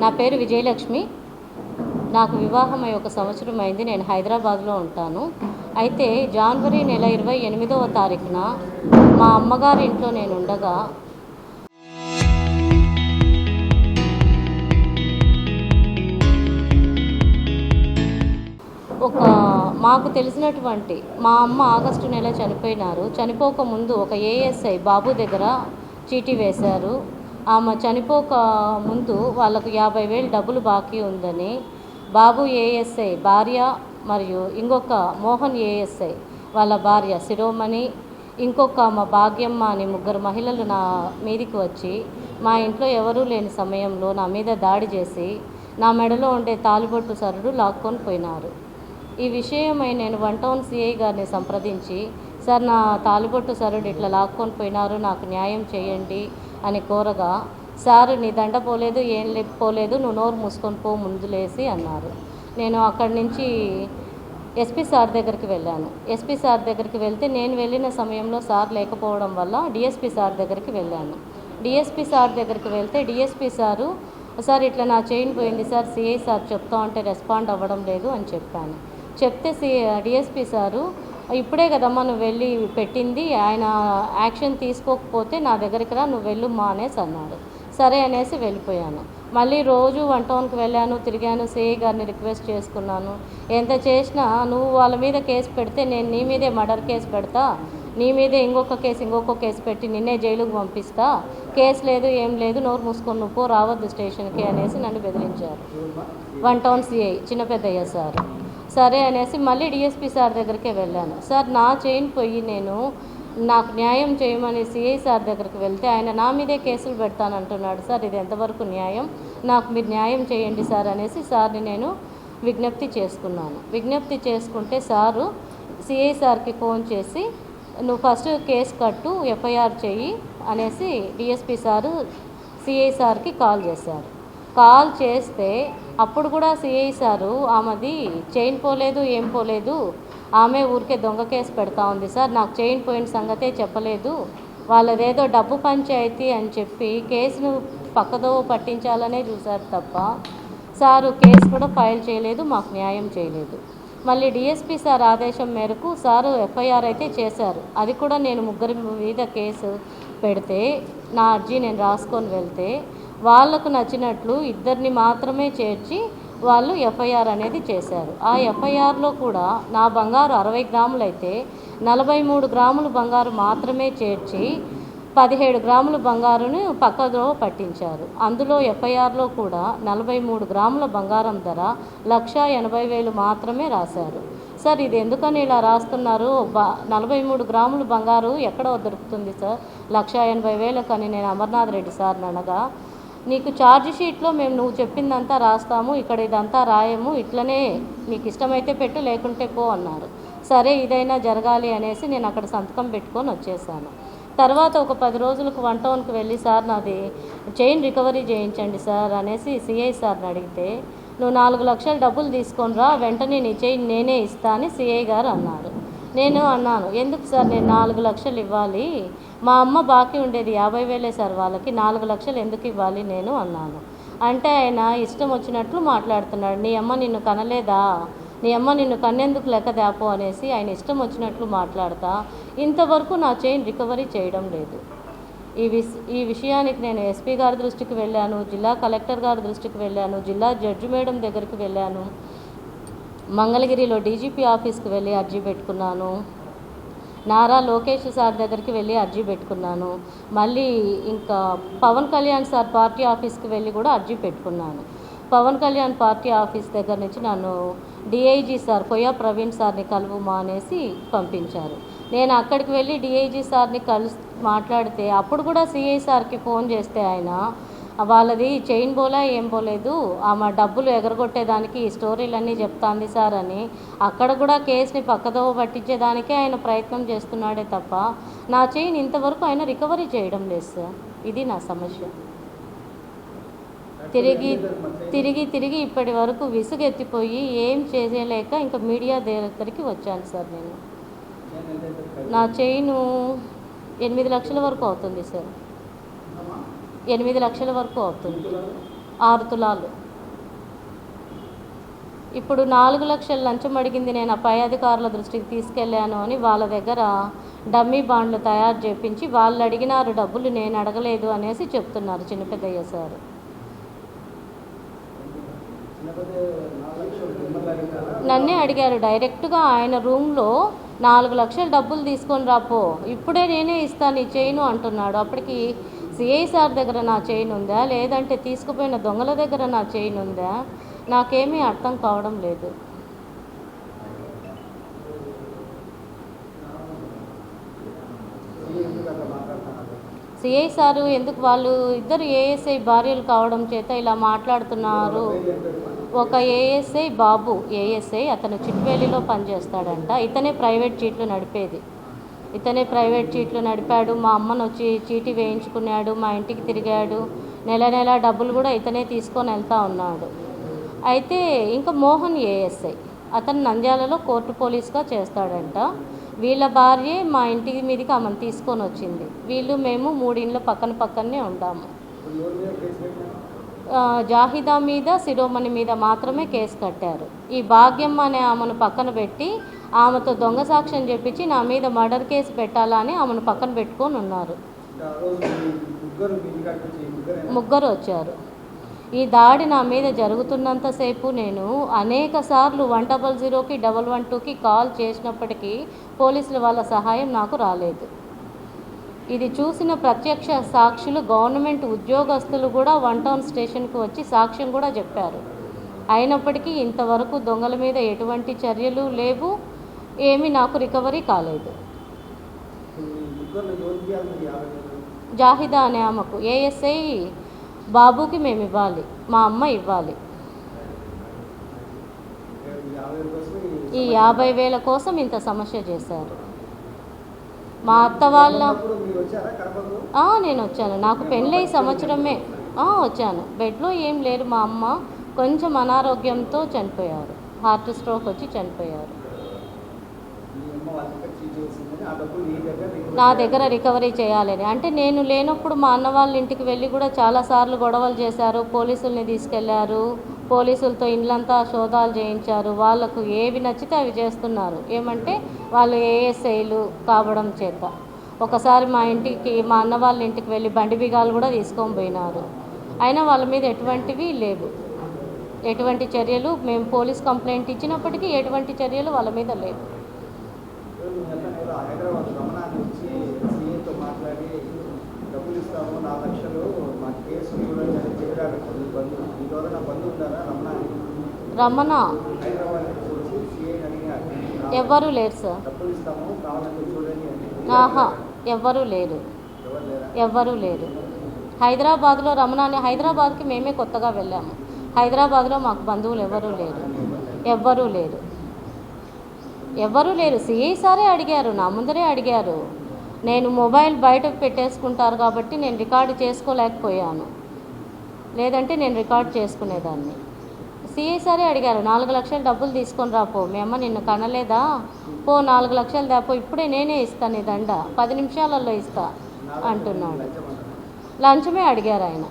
నా పేరు విజయలక్ష్మి. నాకు వివాహమై 1 సంవత్సరం అయింది. నేను హైదరాబాద్లో ఉంటాను. అయితే జనవరి నెల 28వ తారీఖున మా అమ్మగారి ఇంట్లో నేను ఉండగా మాకు తెలిసినటువంటి మా అమ్మ ఆగస్టు నెల చనిపోయినారు. చనిపోకముందు ఒక ఏఎస్ఐ బాబు దగ్గర చీటీ వేశారు. ఆమె చనిపోక ముందు వాళ్ళకు 50,000 డబ్బులు బాకీ ఉందని బాబు ఏఎస్ఐ భార్య మరియు ఇంకొక మోహన్ ఏఎస్ఐ వాళ్ళ భార్య శిరోమణి, ఇంకొక మా భాగ్యమ్మ అని 3 మహిళలు నా మీదికి వచ్చి మా ఇంట్లో ఎవరూ లేని సమయంలో నా మీద దాడి చేసి నా మెడలో ఉండే తాలిబొట్టు సరుడు లాక్కొని పోయినారు. ఈ విషయమై నేను 1 టౌన్ సిఐ గారిని సంప్రదించి, సార్ నా తాలిబొట్టు సరుడు ఇట్లా లాక్కొని పోయినారు, నాకు న్యాయం చేయండి అని కోరగా, సార్ నీ దండ పోలేదు, ఏం పోలేదు, నువ్వు నోరు మూసుకొని పో ముందులేసి అన్నారు. నేను అక్కడి నుంచి ఎస్పీ సార్ దగ్గరికి వెళ్ళాను. ఎస్పీ సార్ దగ్గరికి వెళ్తే నేను వెళ్ళిన సమయంలో సార్ లేకపోవడం వల్ల డిఎస్పీ సార్ దగ్గరికి వెళ్ళాను. డిఎస్పీ సార్ దగ్గరికి వెళ్తే డిఎస్పీ సారు, సార్ ఇట్లా నా చైన్ పోయింది సార్, సిఐ సార్ చెప్తా ఉంటే రెస్పాండ్ అవ్వడం లేదు అని చెప్పాను. చెప్తే డిఎస్పీ సారు, ఇప్పుడే కదమ్మా నువ్వు వెళ్ళి పెట్టింది, ఆయన యాక్షన్ తీసుకోకపోతే నా దగ్గరికి రా, నువ్వు వెళ్ళుమ్మా అనేసి అన్నాడు. సరే అనేసి వెళ్ళిపోయాను. మళ్ళీ రోజు 1 టౌన్కి వెళ్ళాను, తిరిగాను, సిఐ గారిని రిక్వెస్ట్ చేసుకున్నాను. ఎంత చేసినా నువ్వు వాళ్ళ మీద కేసు పెడితే నేను నీ మీదే మర్డర్ కేసు పెడతా, నీ మీదే ఇంకొక కేసు పెట్టి నిన్నే జైలుకు పంపిస్తా, కేసు లేదు ఏం లేదు, నోరు మూసుకొని నువ్వు రావద్దు స్టేషన్కి అనేసి నన్ను బెదిరించారు 1 టౌన్ సిఐ చిన్నపెద్దయ్య సార్. సరే అనేసి మళ్ళీ డిఎస్పీ సార్ దగ్గరికే వెళ్ళాను. సార్ నా చైన్ పోయి నాకు న్యాయం చేయమని సిఐ సార్ దగ్గరికి వెళ్తే ఆయన నా మీదే కేసులు పెడతానంటున్నాడు. సార్ ఇది ఎంతవరకు న్యాయం, నాకు మీరు న్యాయం చేయండి సార్ అనేసి సార్ని నేను విజ్ఞప్తి చేసుకున్నాను. విజ్ఞప్తి చేసుకుంటే సారు సిఐ సార్కి ఫోన్ చేసి, నువ్వు ఫస్ట్ కేసు కట్టు, ఎఫ్ఐఆర్ చెయ్యి అనేసి డిఎస్పీ సారు సిఐ సార్కి కాల్ చేశారు. కాల్ చేస్తే అప్పుడు కూడా సిఐ సారు ఆమెది చైన్ పోలేదు, ఏం పోలేదు, ఆమె ఊరికే దొంగ కేసు పెడతా ఉంది సార్, నాకు చైన్ పోయిన సంగతే చెప్పలేదు, వాళ్ళదేదో డబ్బు పంచాయతీ అని చెప్పి కేసును పక్కదో పట్టించాలనే చూశారు తప్ప సారు కేసు కూడా ఫైల్ చేయలేదు, మాకు న్యాయం చేయలేదు. మళ్ళీ డిఎస్పీ సార్ ఆదేశం మేరకు సారు ఎఫ్ఐఆర్ అయితే చేశారు. అది కూడా నేను 3 మీద కేసు పెడితే నా అర్జీ నేను రాసుకొని వెళ్తే వాళ్లకు నచ్చినట్లు 2 మాత్రమే చేర్చి వాళ్ళు ఎఫ్ఐఆర్ అనేది చేశారు. ఆ ఎఫ్ఐఆర్లో కూడా నా బంగారు 60 గ్రాములు అయితే 43 గ్రాములు బంగారు మాత్రమే చేర్చి 17 గ్రాముల బంగారును పక్కదో పట్టించారు. అందులో ఎఫ్ఐఆర్లో కూడా 43 గ్రాముల బంగారం ధర 1,80,000 మాత్రమే రాశారు. సార్ ఇది ఎందుకని ఇలా రాస్తున్నారు, 43 గ్రాముల బంగారు ఎక్కడ దొరుకుతుంది సార్ 1,80,000 అని నేను అమర్నాథ్ రెడ్డి సార్ని అనగా, నీకు ఛార్జ్ షీట్లో మేము నువ్వు చెప్పిందంతా రాస్తాము, ఇక్కడ ఇదంతా రాయము, ఇట్లనే నీకు ఇష్టమైతే పెట్టు లేకుంటే పో అన్నారు. సరే ఇదైనా జరగాలి అనేసి నేను అక్కడ సంతకం పెట్టుకొని వచ్చేసాను. తర్వాత ఒక 10 రోజులకు 1 టౌన్కి వెళ్ళి, సార్ నాది చైన్ రికవరీ చేయించండి సార్ అనేసి సిఐ సార్ని అడిగితే, నువ్వు 4 లక్షల డబ్బులు తీసుకొని రా, వెంటనే నీ చైన్ నేనే ఇస్తా అని సిఐ గారు అన్నారు. నేను అన్నాను, ఎందుకు సార్ నేను 4 లక్షలు ఇవ్వాలి, మా అమ్మ బాకీ ఉండేది 50,000 సార్, వాళ్ళకి 4 లక్షలు ఎందుకు ఇవ్వాలి నేను అన్నాను. అంటే ఆయన ఇష్టం వచ్చినట్లు మాట్లాడుతున్నాడు, నీ అమ్మ నిన్ను కనలేదా, నీ అమ్మ నిన్ను కన్నెందుకు లెక్క దాపో అనేసి ఆయన ఇష్టం వచ్చినట్లు మాట్లాడతా ఇంతవరకు నా చైన్ రికవరీ చేయడం లేదు. ఈ విషయానికి నేను ఎస్పీ గారి దృష్టికి వెళ్ళాను, జిల్లా కలెక్టర్ గారి దృష్టికి వెళ్ళాను, జిల్లా జడ్జి మేడం దగ్గరికి వెళ్ళాను, మంగళగిరిలో డీజీపీ ఆఫీస్కి వెళ్ళి అర్జీ పెట్టుకున్నాను, నారా లోకేష్ సార్ దగ్గరికి వెళ్ళి అర్జీ పెట్టుకున్నాను, మళ్ళీ ఇంకా పవన్ కళ్యాణ్ సార్ పార్టీ ఆఫీస్కి వెళ్ళి కూడా అర్జీ పెట్టుకున్నాను. పవన్ కళ్యాణ్ పార్టీ ఆఫీస్ దగ్గర నుంచి నన్ను డిఐజీ సార్ కొయ్యా ప్రవీణ్ సార్ని కలువుమా అనేసి పంపించారు. నేను అక్కడికి వెళ్ళి డిఐజీ సార్ని మాట్లాడితే అప్పుడు కూడా సిఐ సార్కి ఫోన్ చేస్తే ఆయన వాళ్ళది చైన్ పోలా ఏం పోలేదు, ఆమె డబ్బులు ఎగరగొట్టేదానికి ఈ స్టోరీలన్నీ చెప్తాంది సార్ అని అక్కడ కూడా కేసుని పక్కదో పట్టించేదానికే ఆయన ప్రయత్నం చేస్తున్నాడే తప్ప నా చైన్ ఇంతవరకు ఆయన రికవరీ చేయడం లేదు సార్. ఇది నా సమస్య. తిరిగి ఇప్పటి వరకు విసుగెత్తిపోయి ఏం చేయలేక ఇంకా మీడియా దగ్గరికి వచ్చాను సార్. నేను నా చైను 8 లక్షల వరకు అవుతుంది సార్, 8 లక్షల వరకు అవుతుంది. 6 తులాలు. ఇప్పుడు 4 లక్షలు లంచం అడిగింది, నేను పై అధికారుల దృష్టికి తీసుకెళ్ళాను అని వాళ్ళ దగ్గర డమ్మీ బాండ్లు తయారు చేయించి వాళ్ళు అడిగినారు డబ్బులు, నేను అడగలేదు అనేసి చెప్తున్నారు చిన్నపెద్దయ్య సార్. నన్నే అడిగారు డైరెక్ట్గా, ఆయన రూమ్లో 4 లక్షలు డబ్బులు తీసుకొని రాపో, ఇప్పుడే నేనే ఇస్తాను ఈ చైను అంటున్నాడు. అప్పటికి సిఐ సార్ దగ్గర నా చైన్ ఉందా, లేదంటే తీసుకుపోయిన దొంగల దగ్గర నా చైన్ ఉందా, నాకేమీ అర్థం కావడం లేదు. సిఐ సారు ఎందుకు, వాళ్ళు ఇద్దరు ఏఎస్ఐ భార్యలు కావడం చేత ఇలా మాట్లాడుతున్నారు. ఒక ఏఎస్ఐ బాబు ఏఎస్ఐ, అతను చిట్వేలిలో పనిచేస్తాడంట. ఇతనే ప్రైవేట్ చీట్లు నడిపేది, ఇతనే ప్రైవేట్ చీట్లు నడిపాడు. మా అమ్మను వచ్చి చీటీ వేయించుకున్నాడు, మా ఇంటికి తిరిగాడు, నెల నెల డబ్బులు కూడా ఇతనే తీసుకొని వెళ్తూ ఉన్నాడు. అయితే ఇంకా మోహన్ ఏఎస్ఐ, అతను నంద్యాలలో కోర్టు పోలీస్గా చేస్తాడంట. వీళ్ళ భార్యే మా ఇంటికి మీదకి ఆమెను తీసుకొని వచ్చింది. వీళ్ళు మేము 3 ఇండ్ల పక్కనే ఉంటాము. జాహిదా మీద, శిరోమణి మీద మాత్రమే కేసు కట్టారు. ఈ భాగ్యమ్మ అనే ఆమెను పక్కన పెట్టి ఆమెతో దొంగ సాక్ష్యం చెప్పించి నా మీద మర్డర్ కేసు పెట్టాలా అని ఆమెను పక్కన పెట్టుకొని ఉన్నారు. ముగ్గురు వచ్చారు. ఈ దాడి నా మీద జరుగుతున్నంతసేపు నేను అనేక సార్లు 100కి 112కి కాల్ చేసినప్పటికీ పోలీసుల వాళ్ళ సహాయం నాకు రాలేదు. ఇది చూసిన ప్రత్యక్ష సాక్షులు గవర్నమెంట్ ఉద్యోగస్తులు కూడా 1 టౌన్ స్టేషన్కి వచ్చి సాక్ష్యం కూడా చెప్పారు. అయినప్పటికీ ఇంతవరకు దొంగల మీద ఎటువంటి చర్యలు లేవు, ఏమీ నాకు రికవరీ కాలేదు. జాహిదా అనే ఆమెకు, ఏఎస్ఐ బాబుకి మేము ఇవ్వాలి, మా అమ్మ ఇవ్వాలి. ఈ 50,000 కోసం ఇంత సమస్య చేశారు. మా అత్త వాళ్ళ నేను వచ్చాను, నాకు పెళ్ళై సంవత్సరమే వచ్చాను. బెడ్లో ఏం లేరు, మా అమ్మ కొంచెం అనారోగ్యంతో చనిపోయారు, హార్ట్ స్ట్రోక్ వచ్చి చనిపోయారు. నా దగ్గర రికవరీ చేయాలని అంటే, నేను లేనప్పుడు మా అన్న వాళ్ళ ఇంటికి వెళ్ళి కూడా చాలాసార్లు గొడవలు చేశారు, పోలీసుల్ని తీసుకెళ్లారు, పోలీసులతో ఇండ్లంతా శోధాలు చేయించారు. వాళ్ళకు ఏవి నచ్చితే అవి చేస్తున్నారు. ఏమంటే వాళ్ళు ఏఎస్ఐలు కావడం చేత. ఒకసారి మా అన్న వాళ్ళ ఇంటికి వెళ్ళి బండి బిగాలు కూడా తీసుకొని పోయినారు. అయినా వాళ్ళ మీద ఎటువంటివి లేవు, ఎటువంటి చర్యలు, మేము పోలీస్ కంప్లైంట్ ఇచ్చినప్పటికీ ఎటువంటి చర్యలు వాళ్ళ మీద లేవు. రమణ ఎవ్వరూ లేరు సార్, ఎవ్వరూ లేరు. హైదరాబాద్లో రమణ అని, హైదరాబాద్కి మేమే కొత్తగా వెళ్ళాము. హైదరాబాద్లో మాకు బంధువులు ఎవ్వరూ లేరు. సిఐ సారే అడిగారు, నా ముందరే అడిగారు. నేను మొబైల్ బయటకు పెట్టేసుకుంటారు కాబట్టి నేను రికార్డు చేసుకోలేకపోయాను, లేదంటే నేను రికార్డు చేసుకునేదాన్ని. సిఐ సారే అడిగారు, 4 లక్షలు డబ్బులు తీసుకొని రాపో, మీ అమ్మ నిన్ను కనలేదా, పో 4 లక్షలు దాపో, ఇప్పుడే నేనే ఇస్తాను ఈ దండ, 10 నిమిషాలలో ఇస్తా అంటున్నాడు. లంచమే అడిగారు ఆయన.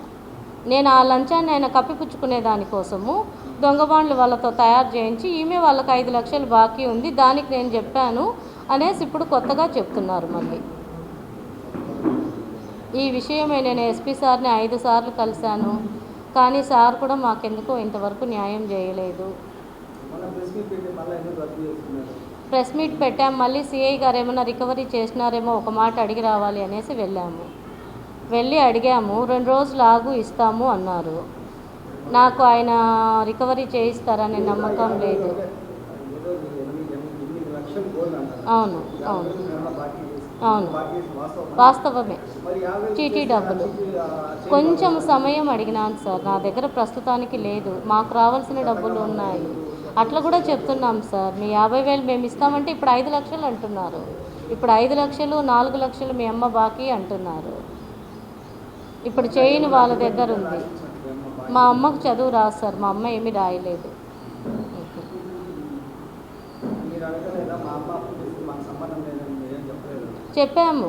నేను ఆ లంచాన్ని ఆయన కప్పిపుచ్చుకునే దానికోసము దొంగ బాండ్లు వాళ్ళతో తయారు చేయించి, ఈమె వాళ్ళకి 5 లక్షలు బాకీ ఉంది, దానికి నేను చెప్పాను అనేసి ఇప్పుడు కొత్తగా చెప్తున్నారు మళ్ళీ. ఈ విషయమే నేను ఎస్పీ సార్ని 5 సార్లు కలిశాను, కానీ సార్ కూడా మాకెందుకో ఇంతవరకు న్యాయం చేయలేదు. ప్రెస్ మీట్ పెట్టాం, మళ్ళీ సిఐ గారు ఏమైనా రికవరీ చేసినారేమో ఒక మాట అడిగి రావాలి అనేసి వెళ్ళి అడిగాము. 2 రోజులు ఆగు ఇస్తాము అన్నారు. నాకు ఆయన రికవరీ చేయిస్తారనే నమ్మకం లేదు. అవును, వాస్తవమే. చీటీ డబ్బులు కొంచెం సమయం అడిగినాను సార్, నా దగ్గర ప్రస్తుతానికి లేదు, మాకు రావాల్సిన డబ్బులు ఉన్నాయి. అట్లా కూడా చెప్తున్నాం సార్, మీ 50,000 మేము ఇస్తామంటే ఇప్పుడు 5 లక్షలు అంటున్నారు. ఇప్పుడు 5 లక్షలు 4 లక్షలు మీ అమ్మ బాకీ అంటున్నారు. ఇప్పుడు చేయని వాళ్ళ దగ్గర ఉంది. మా అమ్మకు చదువు రాదు సార్, మా అమ్మ ఏమీ రాయలేదు. చెప్పాము,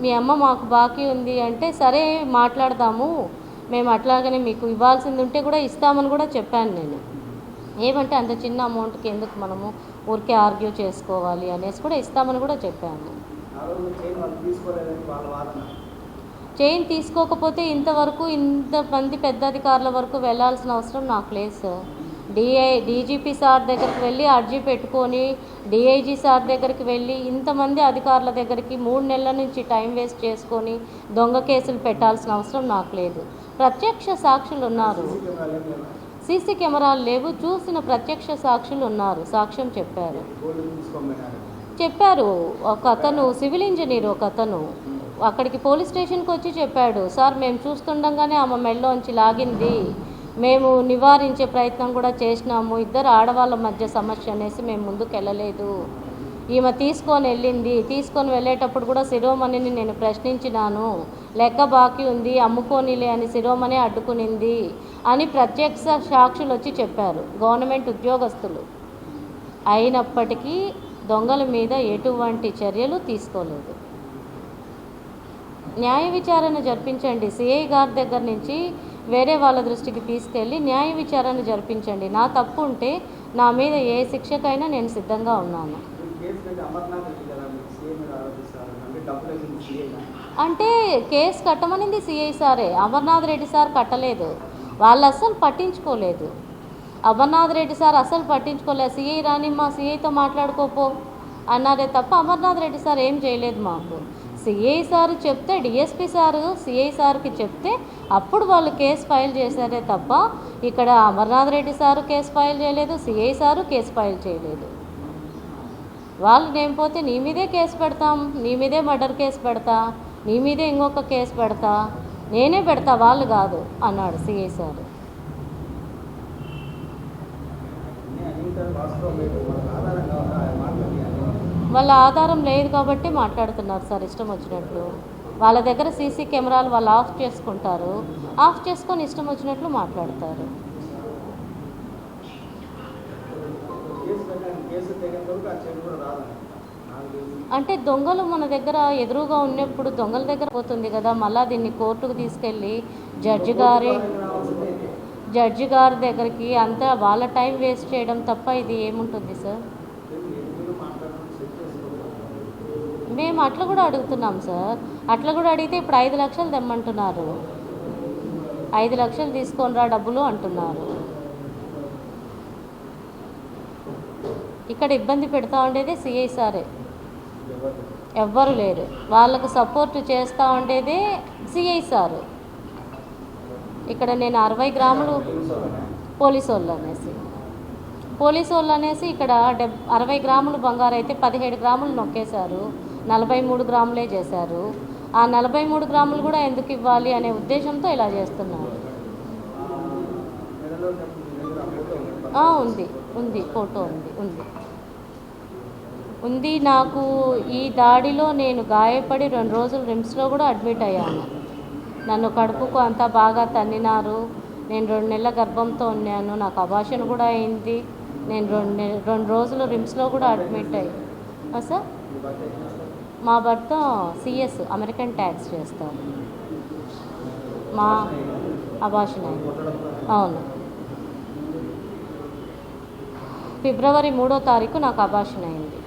మీ అమ్మ మాకు బాకీ ఉంది అంటే సరే మాట్లాడదాము, మేము అట్లాగనే మీకు ఇవ్వాల్సింది ఉంటే కూడా ఇస్తామని కూడా చెప్పాను నేను. ఏమంటే అంత చిన్న అమౌంట్కి ఎందుకు మనము ఊరికే ఆర్గ్యూ చేసుకోవాలి అనేసి కూడా ఇస్తామని కూడా చెప్పాము. చైన్ తీసుకోకపోతే ఇంతవరకు ఇంతమంది పెద్ద అధికారుల వరకు వెళ్ళాల్సిన అవసరం నాకు లేదు సార్. డీజీపీ సార్ దగ్గరికి వెళ్ళి అర్జీ పెట్టుకొని డిఐజీ సార్ దగ్గరికి వెళ్ళి ఇంతమంది అధికారుల దగ్గరికి 3 నెలల నుంచి టైం వేస్ట్ చేసుకొని దొంగ కేసులు పెట్టాల్సిన అవసరం నాకు లేదు. ప్రత్యక్ష సాక్షులు ఉన్నారు, సీసీ కెమెరాలు లేవు, చూసిన ప్రత్యక్ష సాక్షులు ఉన్నారు, సాక్ష్యం చెప్పారు. ఒక అతను సివిల్ ఇంజనీర్, ఒక అతను అక్కడికి పోలీస్ స్టేషన్కి వచ్చి చెప్పాడు, సార్ మేము చూస్తుండగానే ఆమె మెడలోంచి లాగింది, మేము నివారించే ప్రయత్నం కూడా చేసినాము, 2 ఆడవాళ్ళ మధ్య సమస్య అనేసి మేము ముందుకు వెళ్ళలేదు, ఈమె తీసుకొని వెళ్ళేటప్పుడు కూడా శిరోమణిని నేను ప్రశ్నించినాను, లెక్క బాకీ ఉంది అమ్ముకోనిలే అని శిరోమణి అడ్డుకునింది అని ప్రత్యక్ష సాక్షులు వచ్చి చెప్పారు, గవర్నమెంట్ ఉద్యోగస్తులు. అయినప్పటికీ దొంగల మీద ఎటువంటి చర్యలు తీసుకోలేదు. న్యాయ విచారణ జరిపించండి, సిఐ గారి దగ్గర నుంచి వేరే వాళ్ళ దృష్టికి తీసుకెళ్ళి న్యాయ విచారణ జరిపించండి. నా తప్పు ఉంటే నా మీద ఏ శిక్షకైనా నేను సిద్ధంగా ఉన్నాను. అంటే కేసు కట్టమనింది సిఐ సారే, అమర్నాథ్ రెడ్డి సార్ కట్టలేదు. వాళ్ళు అస్సలు పట్టించుకోలేదు. అమర్నాథ్ రెడ్డి సార్ అస్సలు పట్టించుకోలేదు. సిఐ రాని మా సిఐతో మాట్లాడుకోపో అన్నారే తప్ప అమర్నాథ్ రెడ్డి సార్ ఏం చేయలేదు మాకు. సిఐ సార్ చెప్తే డిఎస్పీ సారు సిఐ సార్కి చెప్తే అప్పుడు వాళ్ళు కేసు ఫైల్ చేశారే తప్ప ఇక్కడ Amarnath Reddy sir case file చేయలేదు, సిఐ సారు కేసు ఫైల్ చేయలేదు. వాళ్ళు నేను పోతే నీ మీదే కేసు పెడతాం, నీ మీదే మర్డర్ కేసు పెడతా, నీ మీదే ఇంకొక కేసు పెడతా, నేనే పెడతా, వాళ్ళు కాదు అన్నాడు సిఐ సారు. వాళ్ళ ఆధారం లేదు కాబట్టి మాట్లాడుతున్నారు సార్ ఇష్టం వచ్చినట్లు. వాళ్ళ దగ్గర సీసీ కెమెరాలు వాళ్ళు ఆఫ్ చేసుకుంటారు, ఆఫ్ చేసుకొని ఇష్టం వచ్చినట్లు మాట్లాడతారు. అంటే దొంగలు మన దగ్గర ఎదురుగా ఉన్నప్పుడు దొంగల దగ్గర పోతుంది కదా, మళ్ళీ దీన్ని కోర్టుకు తీసుకెళ్ళి జడ్జి గారి దగ్గరికి అంతా వాళ్ళ టైం వేస్ట్ చేయడం తప్ప ఇది ఏముంటుంది సార్? మేము అట్లా కూడా అడుగుతున్నాం సార్. అట్లా కూడా అడిగితే ఇప్పుడు 5 లక్షలు తెమ్మంటున్నారు, 5 లక్షలు తీసుకొని రా డబ్బులు అంటున్నారు. ఇక్కడ ఇబ్బంది పెడతా ఉండేది సిఐ సారే, ఎవ్వరు లేరు. వాళ్ళకు సపోర్ట్ చేస్తూ ఉండేదే సిఐ సారు. ఇక్కడ నేను 60 గ్రాములు పోలీసు వాళ్ళు అనేసి ఇక్కడ 60 గ్రాములు బంగారు అయితే 17 గ్రాములు నొక్కేశారు, 43 గ్రాములే చేశారు. ఆ 43 గ్రాములు కూడా ఎందుకు ఇవ్వాలి అనే ఉద్దేశంతో ఇలా చేస్తున్నారు. ఉంది ఫోటో ఉంది. నాకు ఈ దాడిలో నేను గాయపడి 2 రోజులు రిమ్స్లో కూడా అడ్మిట్ అయ్యాను. నన్ను కడుపుకు అంతా బాగా తన్నినారు. నేను 2 నెలల గర్భంతో ఉన్నాను, నాకు అబార్షన్ కూడా అయింది. నేను 2 రోజులు రిమ్స్లో కూడా అడ్మిట్ అయ్యి సార్. మా భర్త సిఎస్ అమెరికన్ ట్యాక్స్ చేస్తారు. మా అబార్షన్ అయింది, అవును. ఫిబ్రవరి 3వ తారీఖు నాకు అబార్షన్ అయింది.